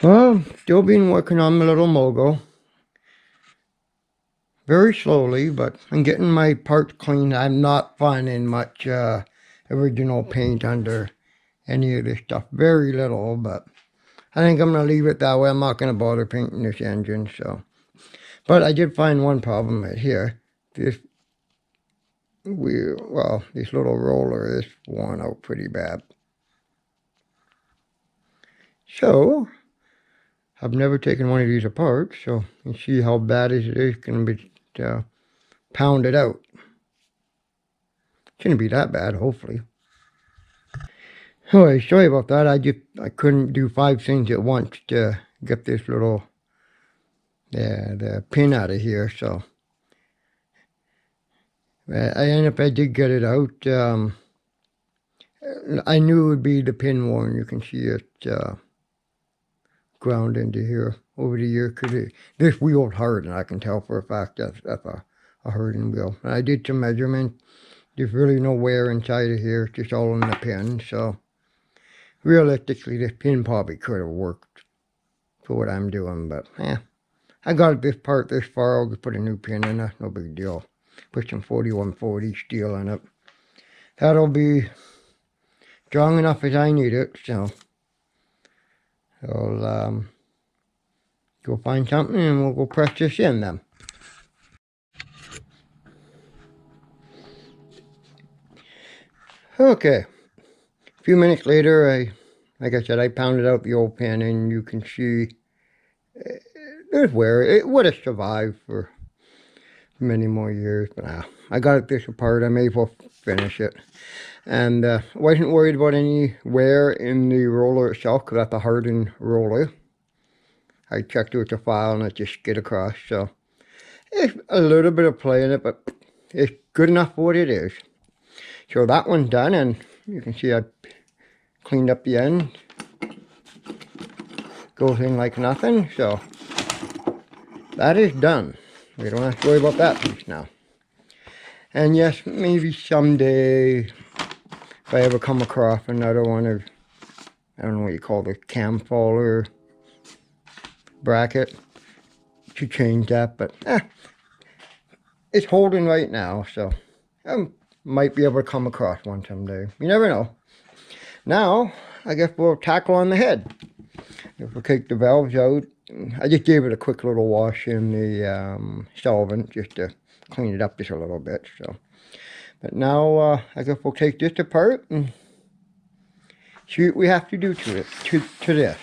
Well, still been working on my little Mogul. Very slowly, but I'm getting my parts clean. I'm not finding much original paint under any of this stuff. Very little, but I think I'm going to leave it that way. I'm not going to bother painting this engine, so. But I did find one problem right here. This wheel, well, this little roller is worn out pretty bad. So, I've never taken one of these apart, so you see how bad it is going to be pounded out. Shouldn't be that bad, hopefully. Anyway, sorry about that. I couldn't do 5 things at once to get this little the pin out of here, so I did get it out. I knew it would be the pin one. You can see it ground into here over the year, because this wheel's hard, and I can tell for a fact that's a hardened wheel. And I did some measurement. There's really no wear inside of here. It's just all in the pin, so realistically this pin probably could have worked for what I'm doing, but I got this part this far. I'll just put a new pin in it, no big deal. Put some 4140 steel in it. That'll be strong enough as I need it, so I'll go find something and we'll go press this in then. Okay, a few minutes later, like I said, I pounded out the old pin, and you can see there's wear. It would have survived for many more years, but I got this apart. I may as well finish it. And wasn't worried about any wear in the roller itself, because that's a hardened roller. I checked with the file and it just skid across, so it's a little bit of play in it, but it's good enough for what it is. So that one's done, and you can see I cleaned up the end. Goes in like nothing, so that is done. We don't have to worry about that piece now. And yes, maybe someday, if I ever come across another one of, I don't know what you call the cam follower bracket, to change that, but it's holding right now, so I might be able to come across one someday. You never know. Now, I guess we'll tackle on the head. If we take the valves out, I just gave it a quick little wash in the solvent just to clean it up just a little bit. So, but now I guess we'll take this apart and see what we have to do to it, to this.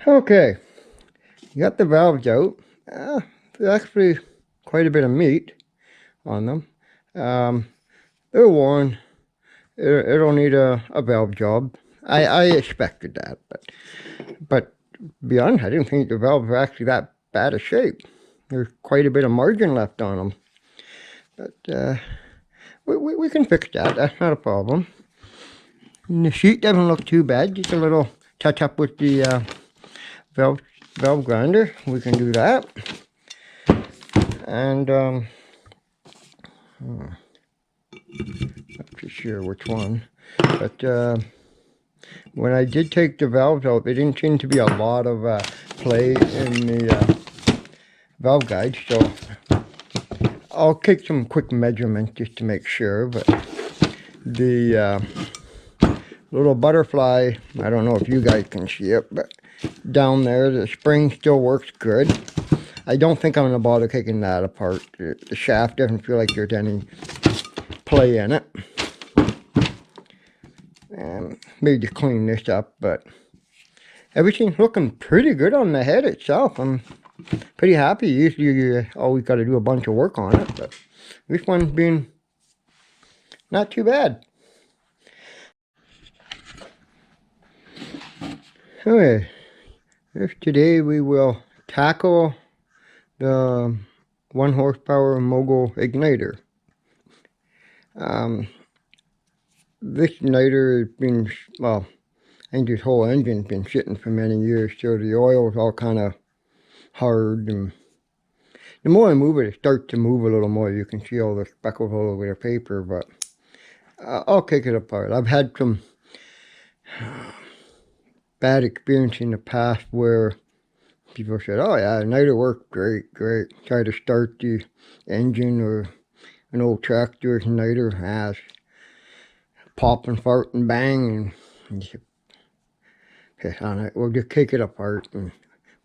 Okay, got the valves out. There's actually quite a bit of meat on them. They're worn. It'll need a valve job. I expected that, but to be honest, I didn't think the valves were actually that bad a shape. There's quite a bit of margin left on them, but we can fix that. That's not a problem. And the sheet doesn't look too bad. Just a little touch up with the valve grinder. We can do that. And not too sure which one, but when I did take the valves out, there didn't seem to be a lot of play in the valve guide, so I'll take some quick measurements just to make sure. But the little butterfly, I don't know if you guys can see it, but down there, the spring still works good. I don't think I'm going to bother taking that apart. The shaft doesn't feel like there's any play in it. And maybe to clean this up, but everything's looking pretty good on the head itself. I'm pretty happy. Usually you always got to do a bunch of work on it, but this one's been not too bad. Okay, today we will tackle the 1 horsepower Mogul igniter. This igniter has been, well, I think this whole engine's been sitting for many years, so the oil is all kind of hard, and the more I move it, it starts to move a little more. You can see all the speckles all over the paper, but I'll take it apart. I've had some bad experience in the past where people said, oh yeah, the igniter worked great. Try to start the engine or an old tractor's igniter has pop and fart and bang, and you piss on it. We'll just take it apart and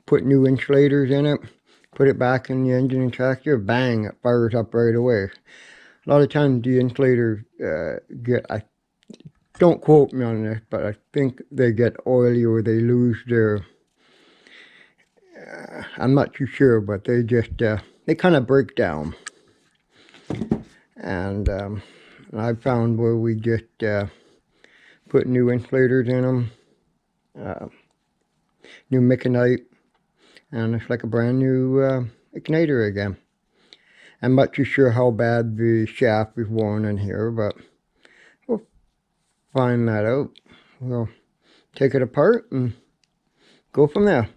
put new insulators in it, put it back in the engine and tractor, bang, it fires up right away. A lot of times the insulators don't quote me on this, but I think they get oily or they lose their, I'm not too sure, but they just, they kind of break down. And I found where we just put new insulators in them, new Mechanite, and it's like a brand new igniter again. I'm not too sure how bad the shaft is worn in here, but we'll find that out. We'll take it apart and go from there.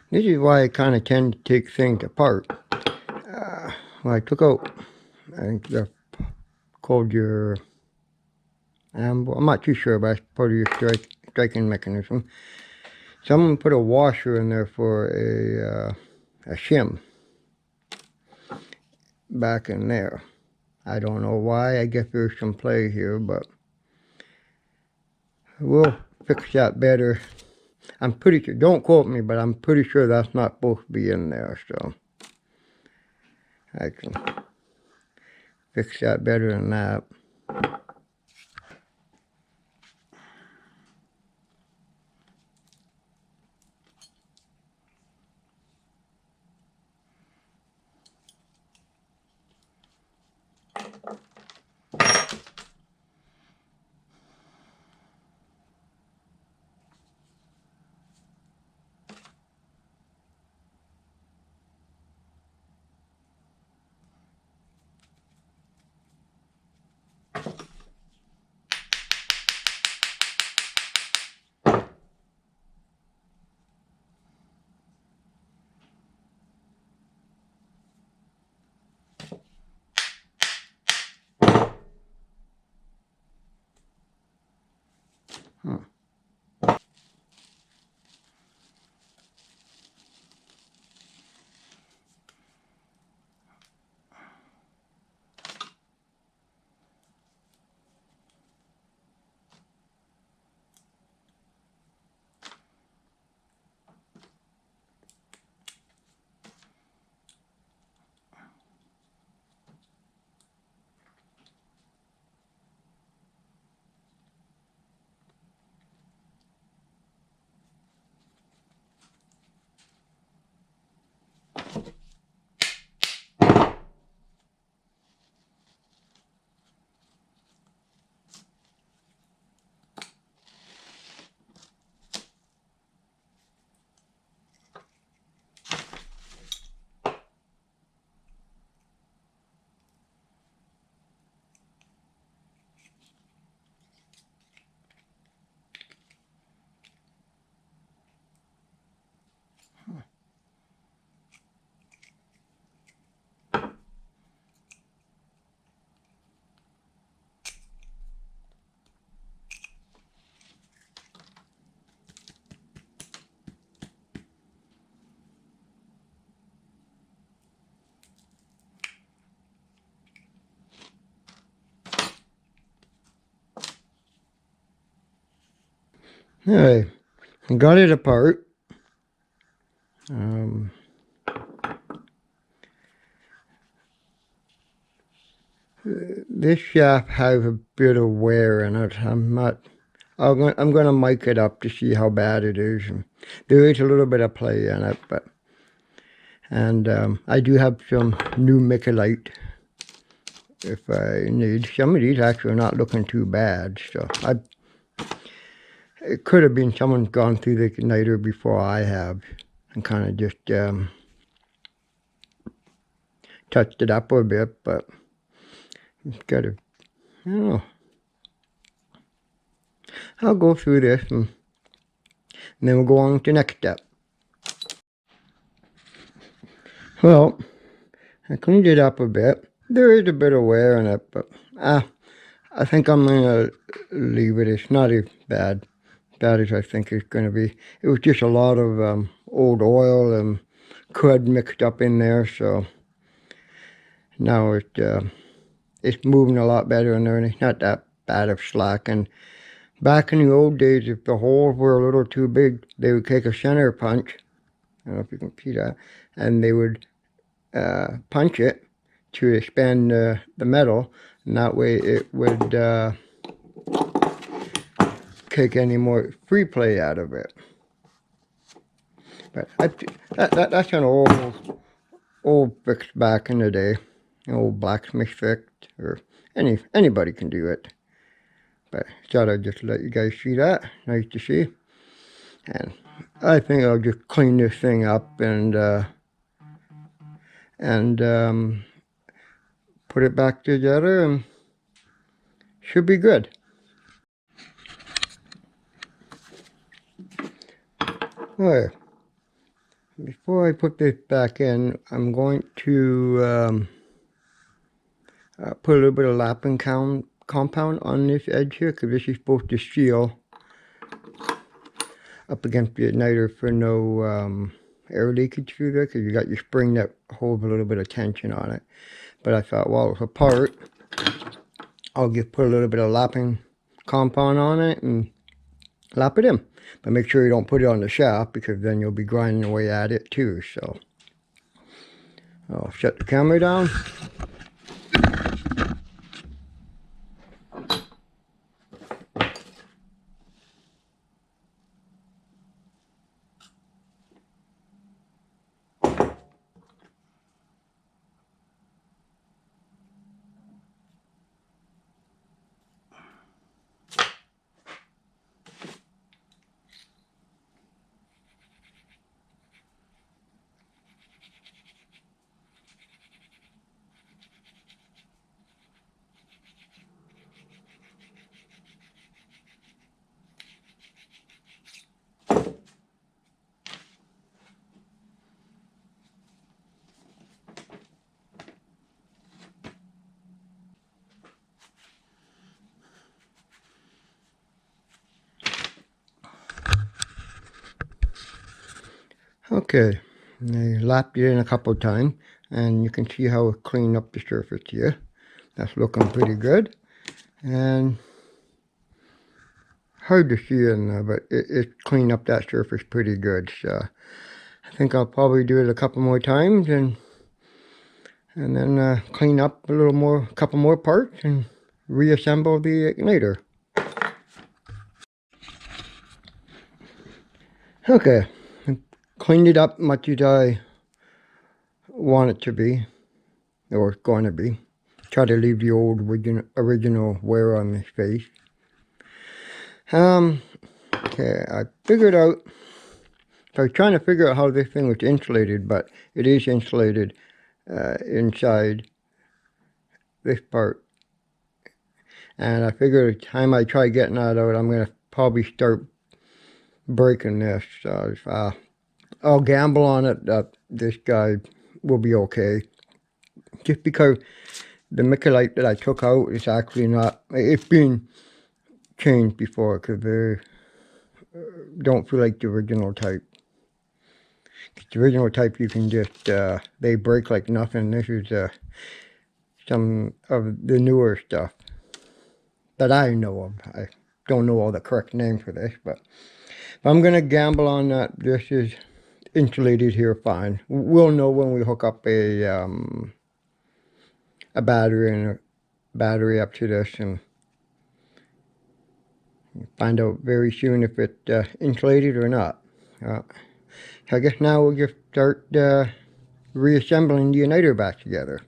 This is why I kind of tend to take things apart. Well, I took out, I think they're called your, I'm not too sure, but it's part of your striking mechanism. Someone put a washer in there for a shim back in there. I don't know why. I guess there's some play here, but we'll fix that better. I'm pretty sure, don't quote me, but I'm pretty sure that's not supposed to be in there, so I can fix that better than that. Alright, I got it apart. Um, this shaft has a bit of wear in it. I'm gonna mic it up to see how bad it is. And there is a little bit of play in it, but I do have some new Michelite if I need. Some of these actually are not looking too bad, so it could have been someone's gone through the igniter before I have and kind of just touched it up a bit, but it's got to, I don't know. I'll go through this and then we'll go on to the next step. Well, I cleaned it up a bit. There is a bit of wear in it, but I think I'm going to leave it. It's not as bad as I think it's going to be. It was just a lot of old oil and crud mixed up in there, so now it's moving a lot better in there, and it's not that bad of slack. And back in the old days, if the holes were a little too big, they would take a center punch. I don't know if you can see that, and they would punch it to expand the metal, and that way it would take any more free play out of it. But that's an old fix back in the day, an old blacksmith fix, or anybody can do it. But I thought I'd just let you guys see that. Nice to see. And I think I'll just clean this thing up and put it back together, and should be good. Alright, before I put this back in, I'm going to put a little bit of lapping compound on this edge here, because this is supposed to seal up against the igniter for no air leakage through there, because you got your spring that holds a little bit of tension on it. But I thought while it's apart, I'll just put a little bit of lapping compound on it and lap it in. But make sure you don't put it on the shaft, because then you'll be grinding away at it too. So I'll shut the camera down. Okay, I lapped it in a couple of times, and you can see how it cleaned up the surface here. That's looking pretty good, and hard to see in there, but it cleaned up that surface pretty good. So I think I'll probably do it a couple more times, and then clean up a little more, a couple more parts, and reassemble the igniter. Okay, I cleaned it up much as I want it to be, or it's going to be. Try to leave the old original wear on this face. Okay, I figured out, so I was trying to figure out how this thing was insulated, but it is insulated inside this part. And I figured the time I try getting that out, I'm going to probably start breaking this. So I'll gamble on it that this guy will be okay. Just because the Microlite that I took out is actually not, it's been changed before because they don't feel like the original type. The original type you can just, they break like nothing. This is some of the newer stuff that I know of. I don't know all the correct name for this, but I'm going to gamble on that this is insulated here fine. We'll know when we hook up a battery and a battery up to this, and find out very soon if it's insulated or not. So I guess now we'll just start reassembling the igniter back together.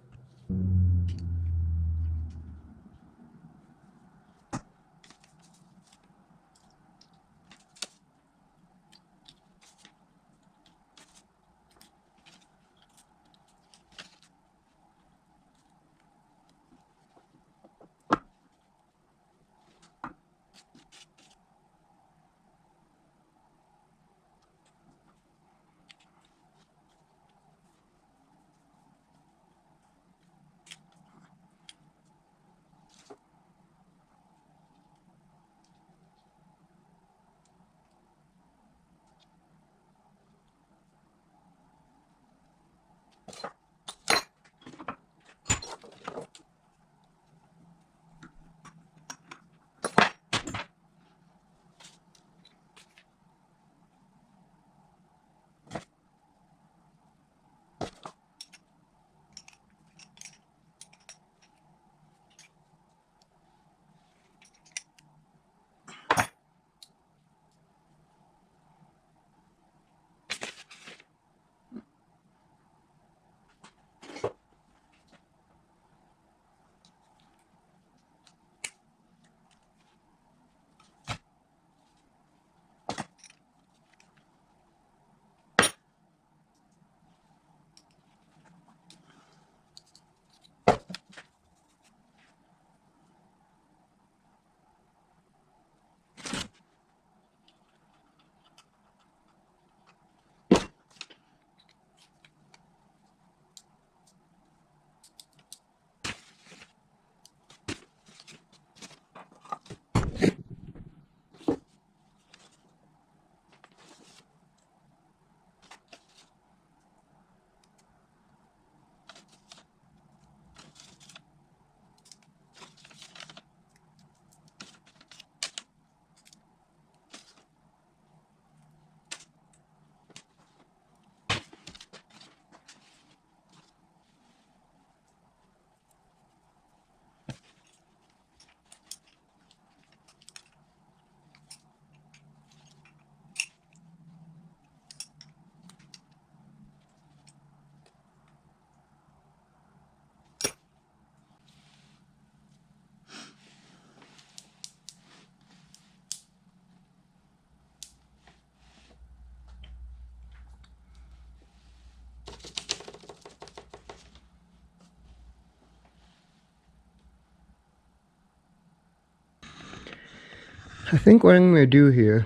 I think what I'm going to do here,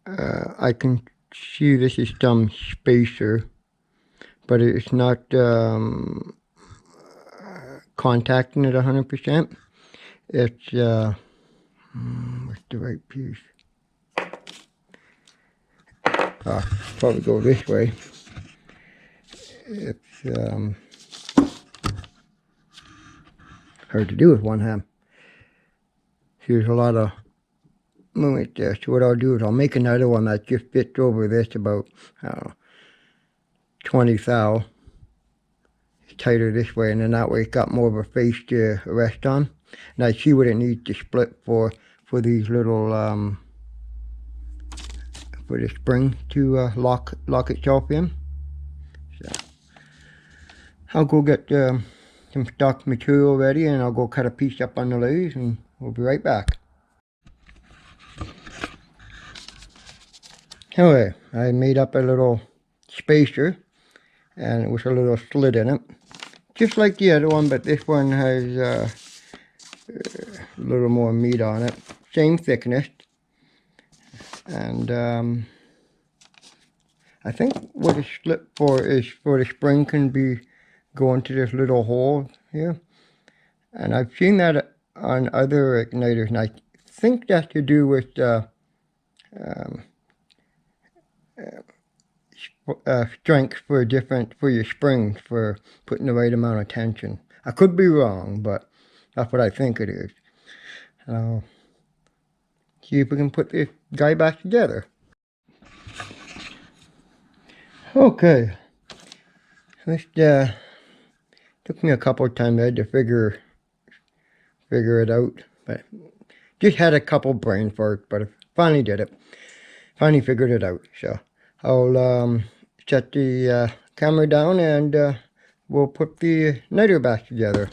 I can see this is some spacer, but it's not contacting it 100%. It's, what's the right piece? Probably go this way. It's hard to do with one hand. Here's a lot of movement there. So what I'll do is I'll make another one that just fits over this about, I don't know, 20 thou. It's tighter this way, and then that way it's got more of a face to rest on. And I see what it needs to split for these little, for the spring to lock itself in. So I'll go get some stock material ready, and I'll go cut a piece up on the lathe, and we'll be right back. Okay, I made up a little spacer, and it was a little slit in it, just like the other one, but this one has a little more meat on it. Same thickness, and I think what it's slit for is for the spring can be go into this little hole here, and I've seen that on other igniters, and I think that's to do with strength for your springs, for putting the right amount of tension. I could be wrong, but that's what I think it is. See if we can put this guy back together. Okay, this took me a couple of times. I had to figure it out, but just had a couple brain farts, but I finally did it. Finally figured it out. So I'll shut the camera down, and we'll put the niter back together.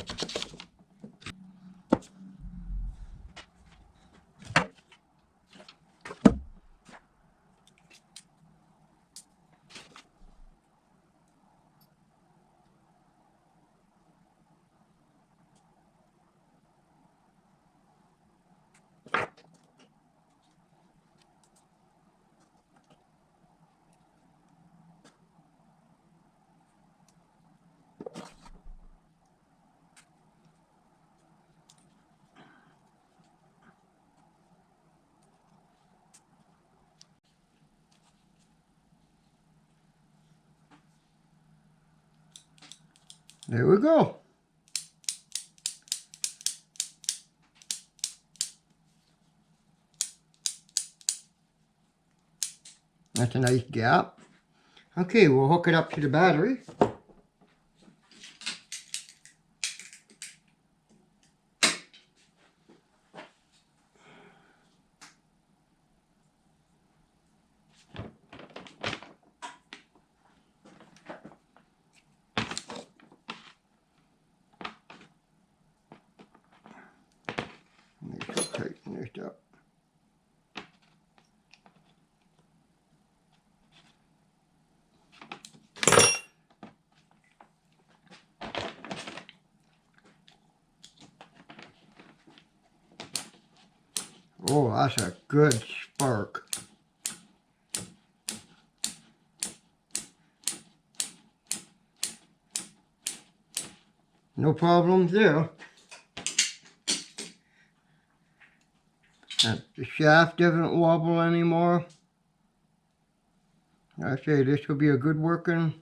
There we go. That's a nice gap. Okay, we'll hook it up to the battery. Tighten this up. Oh, that's a good spark. No problems there. And the shaft doesn't wobble anymore. I say this will be a good working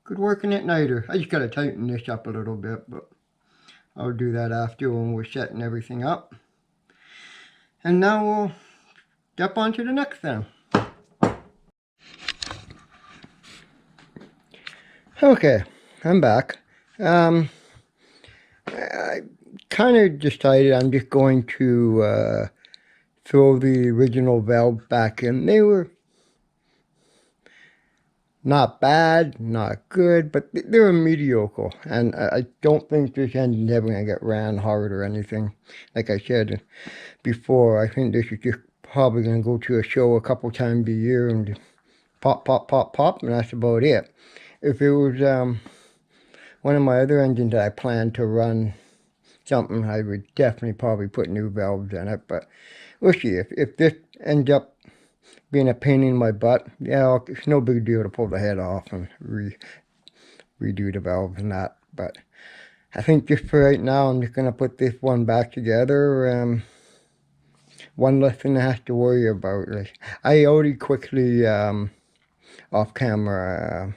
igniter. I just gotta tighten this up a little bit, but I'll do that after when we're setting everything up. And now we'll step on to the next thing. Okay, I'm back. I kind of decided I'm just going to throw the original valve back in. They were not bad, not good, but they were mediocre. And I don't think this engine's ever going to get ran hard or anything. Like I said before, I think this is just probably going to go to a show a couple times a year and pop, pop, pop, pop, and that's about it. If it was one of my other engines that I planned to run something, I would definitely probably put new valves in it, but we'll see. If this ends up being a pain in my butt, yeah, it's no big deal to pull the head off and redo the valves and that. But I think just for right now, I'm just going to put this one back together. One less thing I have to worry about. Like, I already quickly off camera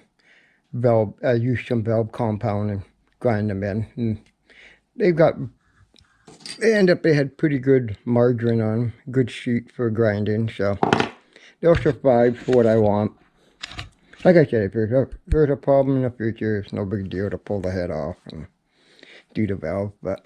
valve. I used some valve compound and grind them in. And they had pretty good margarine on them, good sheet for grinding, so they'll survive for what I want. Like I said, if there's a problem in the future, it's no big deal to pull the head off and do the valve, but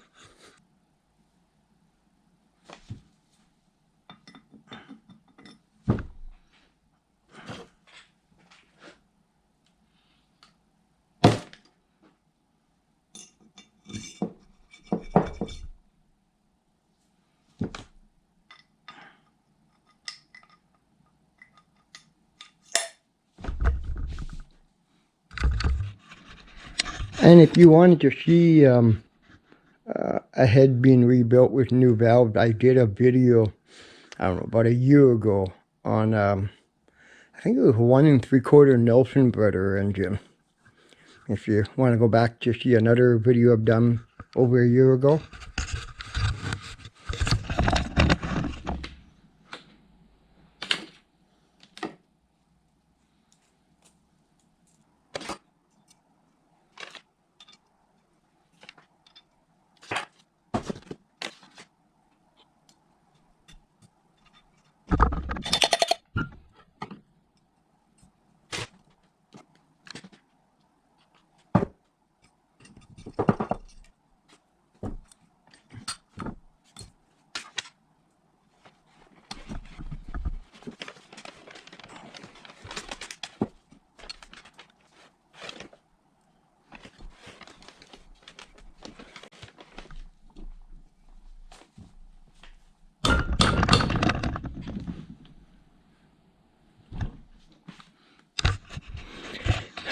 and if you wanted to see a head being rebuilt with new valves, I did a video, I don't know, about a year ago on, I think it was 1 3/4 Nelson Brother engine. If you want to go back to see another video I've done over a year ago.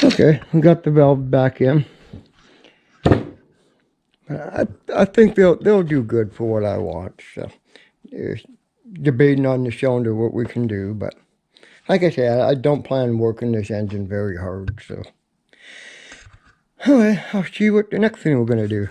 Okay, we got the valve back in. I think they'll do good for what I want. So there's debating on the cylinder what we can do, but like I said, I don't plan on working this engine very hard. So anyway, I'll see what the next thing we're gonna do.